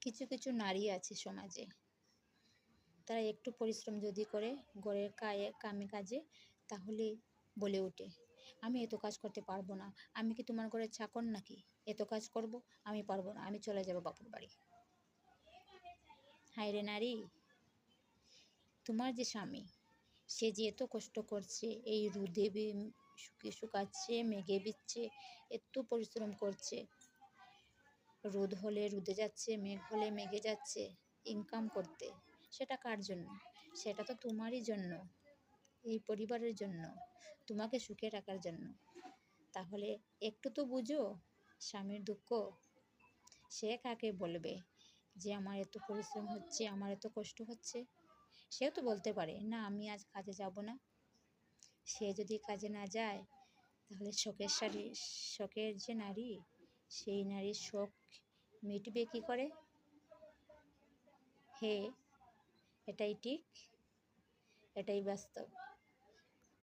কিছু কিছু নারী আছে সমাজে, তারা একটু পরিশ্রম যদি করে ঘরের কামে কাজে, তাহলে বলে ওঠে, আমি এত কাজ করতে পারবো না, আমি কি তোমার ঘরের চাকর নাকি, এত কাজ করব, আমি পারবো না, আমি চলে যাব বাপুর বাড়ি। হায় রে নারী, তোমার যে স্বামী, সে যে এত কষ্ট করছে, এই রোদে শুকাচ্ছে, মেঘে বিচ্ছে, এত পরিশ্রম করছে, রোদ হলে রোদে যাচ্ছে, মেঘ হলে মেঘে যাচ্ছে ইনকাম করতে, সেটা কার জন্য? সেটা তো তোমারই জন্য, এই পরিবারের জন্য, তোমাকে সুখে রাখার জন্য। তাহলে একটু তো বুঝো স্বামীর দুঃখ। সে কাকে বলবে যে আমার এত পরিশ্রম হচ্ছে, আমার এত কষ্ট হচ্ছে? সেও তো বলতে পারে না, আমি আজ কাজে যাব না। সে যদি কাজে না যায়, তাহলে শখের যে নারী, সেই নারীর শখ মিটবে কী করে? হে, এটাই ঠিক, এটাই বাস্তব।